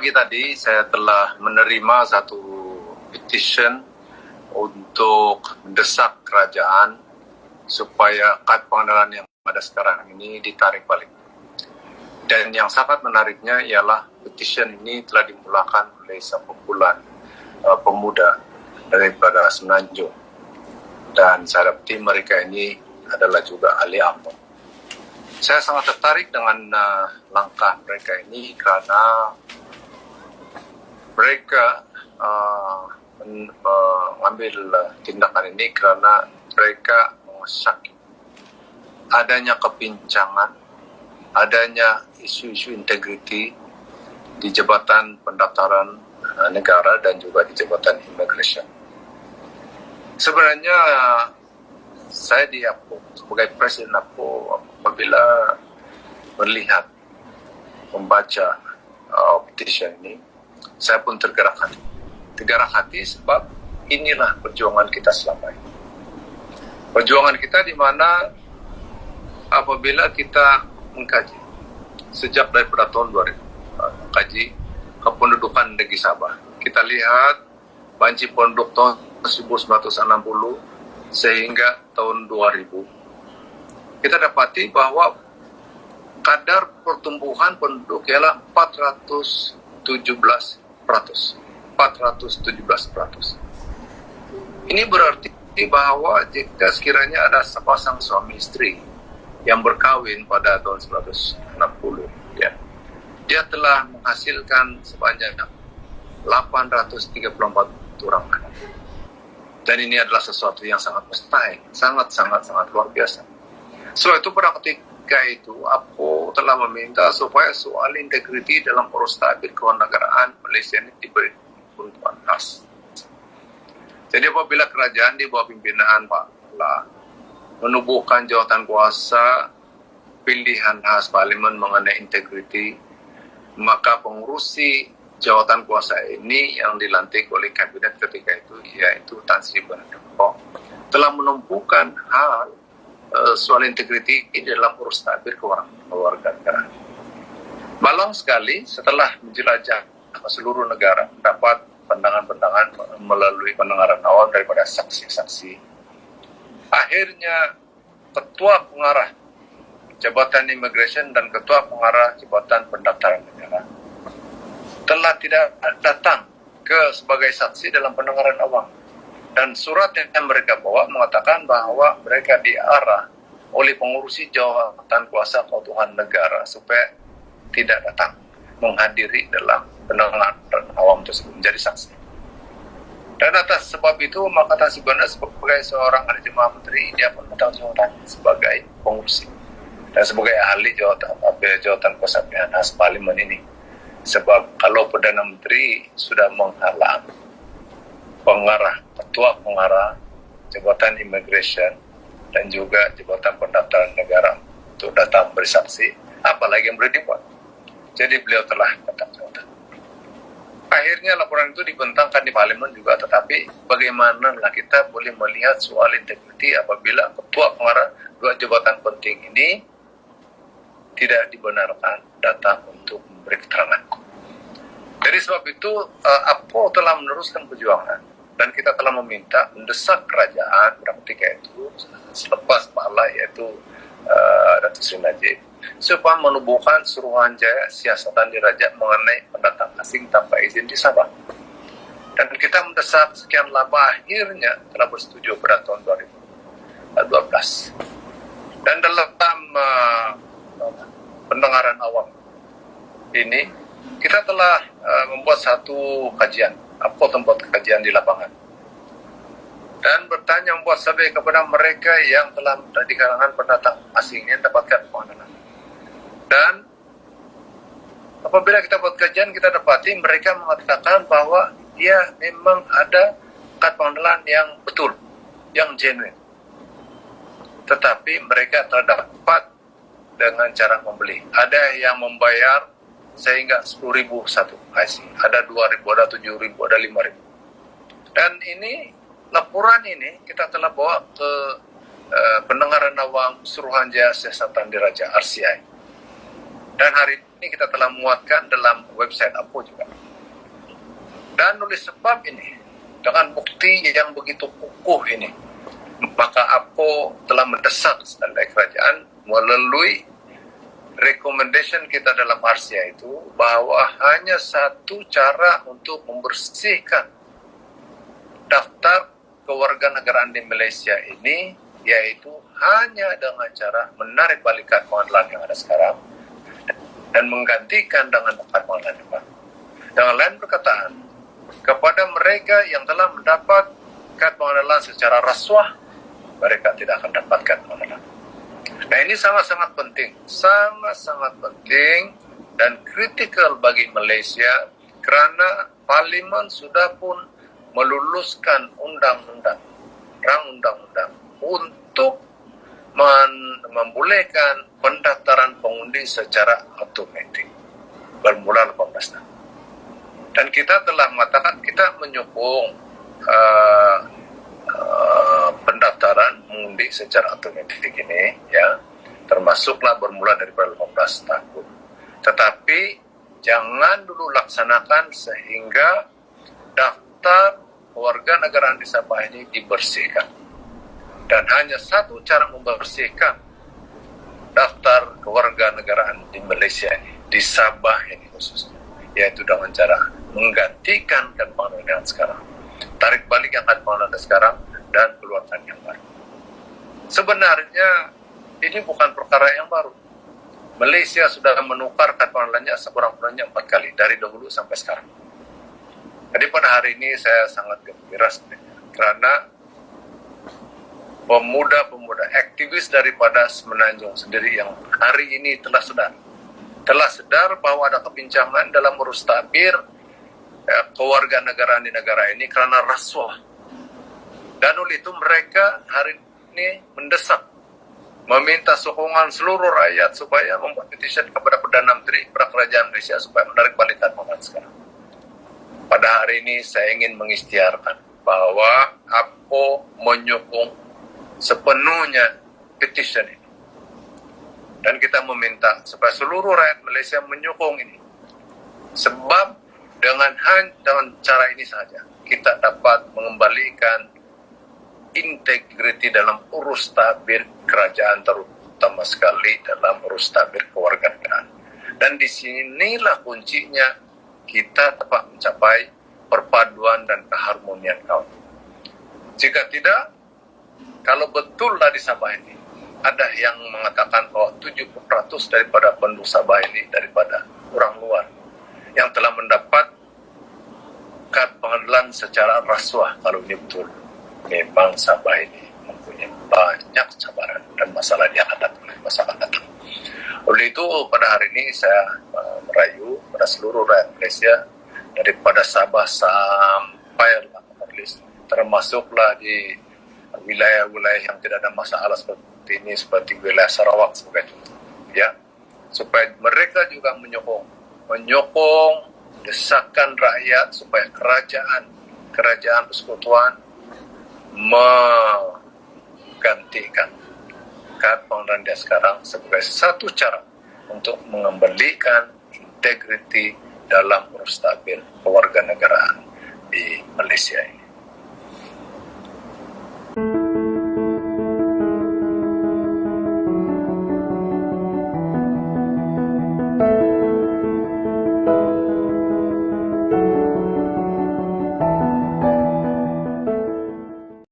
pagi tadi saya telah menerima satu petition untuk mendesak kerajaan supaya kad pengenalan yang ada sekarang ini ditarik balik. Dan yang sangat menariknya ialah petition ini telah dimulakan oleh sekumpulan pemuda daripada Semenanjung. Dan saya dapati mereka ini adalah juga ahli UMNO. Saya sangat tertarik dengan langkah mereka ini karena mereka mengambil tindakan ini karena mereka mengesyaki adanya kepincangan, adanya isu-isu integriti di Jabatan Pendaftaran Negara dan juga di Jabatan Immigration. Sebenarnya saya di APO sebagai Presiden APO apabila melihat, membaca petition ini, saya pun tergerak hati. Tergerak hati sebab inilah perjuangan kita selama ini. Perjuangan kita di mana apabila kita mengkaji sejak daripada tahun 2000, kaji kependudukan negeri Sabah. Kita lihat banci penduduk tahun 1960 sehingga tahun 2000. Kita dapati bahwa kadar pertumbuhan penduduk ialah 417%. Ini berarti bahwa jika sekiranya ada sepasang suami istri yang berkahwin pada tahun 1960, ya, dia telah menghasilkan sebanyak 834 orang anak. Dan ini adalah sesuatu yang sangat mustahil, sangat luar biasa. Sebab itu pada ketika itu, aku telah meminta supaya soal integriti dalam urus tabir kewarganegaraan Malaysia ini diberi peruntukan khas. Jadi apabila kerajaan di bawah pimpinan Pak La menubuhkan jawatan kuasa pilihan khas parlimen mengenai integriti, maka pengurusi jawatan kuasa ini yang dilantik oleh kabinet ketika itu, yaitu Tan Sri Bernardo, telah menumpukan hal soal integriti dalam urus tabir kewarganegaraan. Malang sekali setelah menjelajah seluruh negara, dapat pandangan-pandangan melalui pendengaran awal daripada saksi-saksi. Akhirnya Ketua Pengarah Jabatan Immigration dan Ketua Pengarah Jabatan Pendaftaran Negara telah tidak datang sebagai saksi dalam pendengaran awam. Dan surat yang mereka bawa mengatakan bahwa mereka diarah oleh pengurusi jawatan kuasa keutuhan negara supaya tidak datang menghadiri dalam pendengaran awam tersebut menjadi saksi. Dan atas sebab itu, maka Tan Sri Bernardo sebagai seorang ahli jemaah menteri, dia pun bertanggung jawab sebagai pengurusi dan sebagai ahli jawatan kuasa pilihan khas parlimen ini. Sebab kalau Perdana Menteri sudah menghalang ketua pengarah Jabatan Immigration dan juga Jabatan Pendaftaran Negara untuk datang bersaksi, apalagi yang boleh dibuat. Jadi beliau telah datang. Akhirnya laporan itu dibentangkan di parlimen juga, tetapi bagaimanakah kita boleh melihat soal integriti apabila ketua pengarah dua jabatan penting ini tidak dibenarkan datang untuk memberi keterangan. Jadi sebab itu APO telah meneruskan perjuangan dan kita telah meminta mendesak kerajaan pada ketika itu selepas Pak La, yaitu Datuk Seri Najib, supaya menubuhkan Suruhanjaya Siasatan Diraja mengenai pendatang asing tanpa izin di Sabah. Dan kita mendesak sekian lama, akhirnya telah bersetuju pada tahun 2012. Dan dalam pendengaran awam ini, kita telah membuat satu kajian, tempat kajian di lapangan. Dan bertanya, membuat survei kepada mereka yang telah di kalangan pendatang asing yang dapatkan pengenalan. Dan apabila kita buat kajian, kita dapati mereka mengatakan bahwa ya memang ada kad pengenalan yang betul, yang genuine. Tetapi mereka terdapat dengan cara membeli. Ada yang membayar sehingga 10.000 satu IC, ada 2.000, ada 7.000, ada 5.000. Dan ini laporan ini kita telah bawa ke pendengaran awam Suruhanjaya Siasatan Diraja RCI. Dan hari ini kita telah muatkan dalam website APO juga. Dan oleh sebab ini, dengan bukti yang begitu kukuh ini, maka APO telah mendesak standar kerajaan melalui recommendation kita dalam RCA itu bahwa hanya satu cara untuk membersihkan daftar kewarganegaraan di Malaysia ini, yaitu hanya dengan cara menarik balik kad pengenalan yang ada sekarang dan menggantikan dengan kad pengenalan yang baru. Dengan lain perkataan, kepada mereka yang telah mendapat kad pengenalan secara rasuah, mereka tidak akan dapatkan pengenalan. Nah, ini sangat-sangat penting, sangat-sangat penting dan kritikal bagi Malaysia kerana Parlimen sudah pun meluluskan undang-undang, rang undang-undang untuk membolehkan pendaftaran pengundi secara otomatik bermula 18 tahun. Dan kita telah mengatakan kita menyokong pendaftaran mengundi secara otomatis ini, ya, termasuklah bermula daripada 18 tahun. Tetapi jangan dulu laksanakan sehingga daftar kewarganegaraan di Sabah ini dibersihkan. Dan hanya satu cara membersihkan daftar kewarganegaraan di Malaysia ini, di Sabah ini khususnya, yaitu dengan cara menggantikan kad pengenalan sekarang, tarik balik yang kad pengenalan sekarang, dan keluarkan yang baru. Sebenarnya ini bukan perkara yang baru. Malaysia sudah menukar kad pengenalannya sekurang-kurangnya 4 kali dari dahulu sampai sekarang. Jadi pada hari ini saya sangat gembira sebenarnya kerana pemuda-pemuda aktivis daripada Semenanjung sendiri yang hari ini telah sedar bahwa ada kepincangan dalam urus tabir kewarganegaraan di negara ini kerana rasuah. Dan oleh itu mereka hari ini mendesak, meminta sokongan seluruh rakyat supaya membuat petition kepada Perdana Menteri, kepada Kerajaan Malaysia supaya menarik balik kad pengenalan sekarang. Pada hari ini saya ingin mengisytiharkan bahwa APO menyokong sepenuhnya petition ini. Dan kita meminta supaya seluruh rakyat Malaysia menyokong ini. Sebab dengan cara ini saja kita dapat mengembalikan integriti dalam urus tabir kerajaan, terutama sekali dalam urus tabir kewarganegaraan. Dan di sinilah kuncinya kita dapat mencapai perpaduan dan keharmonian kaum. Jika tidak, kalau betullah di Sabah ini ada yang mengatakan bahwa 70% daripada penduduk Sabah ini daripada orang luar yang telah mendapat kad pengenalan secara rasuah, kalau ini betul, memang Sabah ini mempunyai banyak cabaran dan masalah yang akan datang di masa akan datang. Oleh itu pada hari ini saya merayu pada seluruh rakyat Malaysia daripada Sabah sampai Perlis, termasuklah di wilayah-wilayah yang tidak ada masalah seperti ini, seperti wilayah Sarawak sebagai contoh, ya, supaya mereka juga menyokong desakan rakyat supaya kerajaan persekutuan menggantikan kad pengenalan dia sekarang sebagai satu cara untuk mengembalikan integriti dalam urus tabir kewarganegaraan di Malaysia ini.